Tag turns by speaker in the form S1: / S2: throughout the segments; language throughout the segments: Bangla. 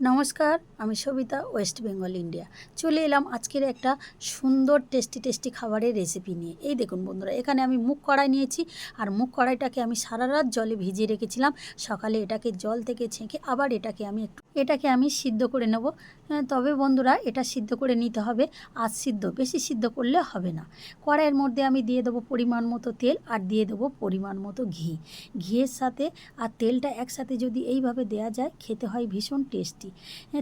S1: নমস্কার, আমি সবিতা, ওয়েস্ট বেঙ্গল, ইন্ডিয়া। চলে এলাম আজকের একটা সুন্দর টেস্টি খাবারের রেসিপি নিয়ে। এই দেখুন বন্ধুরা, এখানে আমি মুগ কড়াই নিয়েছি। আর মুগ কড়াইটাকে আমি সারা রাত জলে ভিজিয়ে রেখেছিলাম। সকালে এটাকে জল থেকে ছেঁকে আবার এটাকে আমি সিদ্ধ করে নেব। তবে বন্ধুরা, এটা সিদ্ধ করে নিতে হবে সিদ্ধ, বেশি সিদ্ধ করলে হবে না। কড়াইয়ের মধ্যে আমি দিয়ে দেবো পরিমাণ মতো তেল, আর দিয়ে দেবো পরিমাণ মতো ঘিয়ের সাথে আর তেলটা একসাথে যদি এইভাবে দেয়া যায়, খেতে হয় ভীষণ টেস্টি।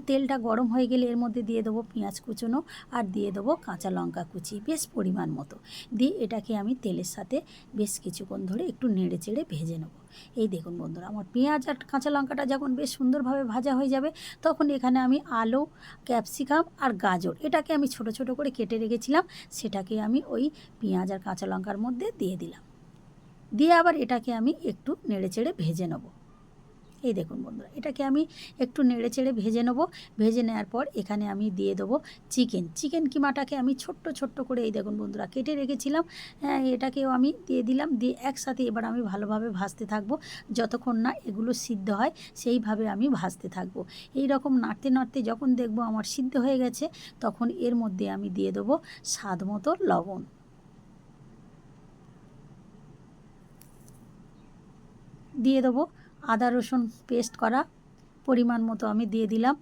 S1: তেলটা গরম হয়ে গেলে এর মধ্যে দিয়ে দেবো পেঁয়াজ কুচনো, আর দিয়ে দেবো কাঁচা লঙ্কা কুচি বেশ পরিমাণ মতো। দিয়ে এটাকে আমি তেলের সাথে বেশ কিছুক্ষণ ধরে একটু নেড়ে চেড়ে ভেজে নেব। এই দেখুন বন্ধুরা, আমার পেঁয়াজ আর কাঁচা লঙ্কাটা যখন বেশ সুন্দরভাবে ভাজা হয়ে যাবে, তখন এখানে আমি আলু, ক্যাপসিকাম আর গাজর এটাকে আমি ছোট ছোট করে কেটে রেখেছিলাম, সেটাকে আমি ওই পেঁয়াজ আর কাঁচা লঙ্কার মধ্যে দিয়ে দিলাম। দিয়ে আবার এটাকে আমি একটু নেড়ে চেড়ে ভেজে নেব। এই দেখুন বন্ধুরা, এটাকে আমি একটু নেড়ে চেড়ে ভেজে নেব। ভেজে নেওয়ার পর এখানে আমি দিয়ে দেবো চিকেন কিমাটাকে আমি ছোট্ট করে, এই দেখুন বন্ধুরা, কেটে রেখেছিলাম। এটাকেও আমি দিয়ে দিলাম। দিয়ে একসাথে এবার আমি ভালোভাবে ভাজতে থাকবো যতক্ষণ না এগুলো সিদ্ধ হয়, সেইভাবে আমি ভাজতে থাকবো। এই রকম নাড়তে নাড়তে যখন দেখবো আমার সিদ্ধ হয়ে গেছে, তখন এর মধ্যে আমি দিয়ে দেবো স্বাদ মতো লবণ, দিয়ে দেবো আদা রসুন পেস্ট করা পরিমাণ মতো আমি দিয়ে দিলাম।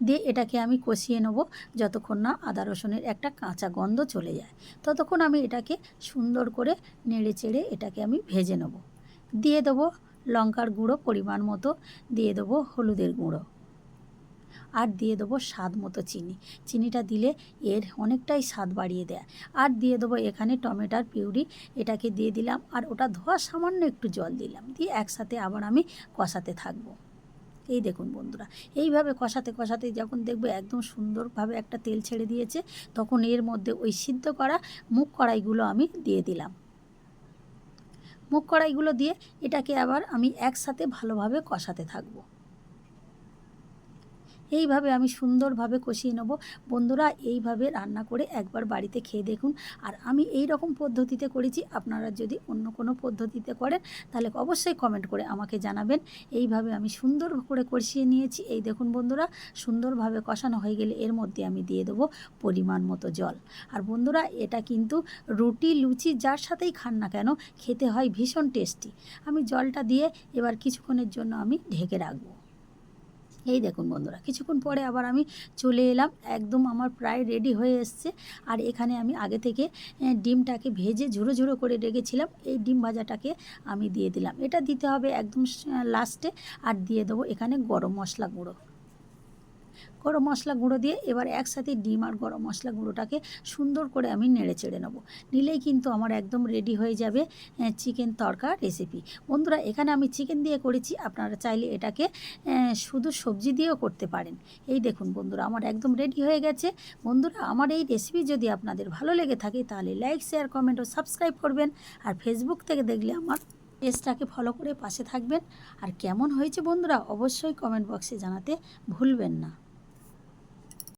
S1: দিয়ে এটাকে আমি কষিয়ে নেব যতক্ষণ না আদা রসুনের একটা কাঁচা গন্ধ চলে যায়। ততক্ষণ আমি এটাকে সুন্দর করে নেড়ে চেড়ে এটাকে আমি ভেজে নেব। দিয়ে দেবো লঙ্কার গুঁড়ো পরিমাণ মতো, দিয়ে দেবো হলুদের গুঁড়ো, আর দিয়ে দেবো স্বাদ মতো চিনিটা দিলে এর অনেকটাই স্বাদ বাড়িয়ে দেয়। আর দিয়ে দেবো এখানে টমেটোর পিউরি, এটাকে দিয়ে দিলাম। আর ওটা ধোয়া সামান্য একটু জল দিলাম। দিয়ে একসাথে আবার আমি কষাতে থাকবো। এই দেখুন বন্ধুরা, এইভাবে কষাতে যখন দেখবো একদম সুন্দরভাবে একটা তেল ছেড়ে দিয়েছে, তখন এর মধ্যে ওই সিদ্ধ করা মুগ কড়াইগুলো আমি দিয়ে দিলাম। মুগ কড়াইগুলো দিয়ে এটাকে আবার আমি একসাথে ভালোভাবে কষাতে থাকবো। এইভাবে আমি সুন্দরভাবে কষিয়ে নেব। বন্ধুরা, এইভাবে রান্না করে একবার বাড়িতে খেয়ে দেখুন। আর আমি এই রকম পদ্ধতিতে করেছি, আপনারা যদি অন্য কোনো পদ্ধতিতে করেন তাহলে অবশ্যই কমেন্ট করে আমাকে জানাবেন। এইভাবে আমি সুন্দর করে কষিয়ে নিয়েছি। এই দেখুন বন্ধুরা, সুন্দরভাবে কষানো হয়ে গেলে এর মধ্যে আমি দিয়ে দেবো পরিমাণ মতো জল। আর বন্ধুরা, এটা কিন্তু রুটি লুচি যার সাথেই খান না কেন, খেতে হয় ভীষণ টেস্টি। আমি জলটা দিয়ে এবার কিছুক্ষণের জন্য আমি ঢেকে রাখবো। এই দেখুন বন্ধুরা, কিছুক্ষণ পরে আবার আমি চলে এলাম। একদম আমার প্রায় রেডি হয়ে এসছে। আর এখানে আমি আগে থেকে ডিমটাকে ভেজে ঝুরো করে রেখেছিলাম, এই ডিম ভাজাটাকে আমি দিয়ে দিলাম। এটা দিতে হবে একদম লাস্টে। আর দিয়ে দেবো এখানে গরম মশলা গুঁড়ো দিয়ে এবার একসাথে ডিম আর গরম মশলা গুঁড়োটাকে সুন্দর করে আমি নেড়ে চেড়ে নেবো। নিলেই কিন্তু আমার একদম রেডি হয়ে যাবে চিকেন তড়কা রেসিপি। বন্ধুরা, এখানে আমি চিকেন দিয়ে করেছি, আপনারা চাইলে এটাকে শুধু সবজি দিয়েও করতে পারেন। এই দেখুন বন্ধুরা, আমার একদম রেডি হয়ে গেছে। বন্ধুরা, আমার এই রেসিপি যদি আপনাদের ভালো লেগে থাকে তাহলে লাইক, শেয়ার, কমেন্ট ও সাবস্ক্রাইব করবেন। আর ফেসবুক থেকে দেখলে আমার পেজটাকে ফলো করে পাশে থাকবেন। আর কেমন হয়েছে বন্ধুরা, অবশ্যই কমেন্ট বক্সে জানাতে ভুলবেন না।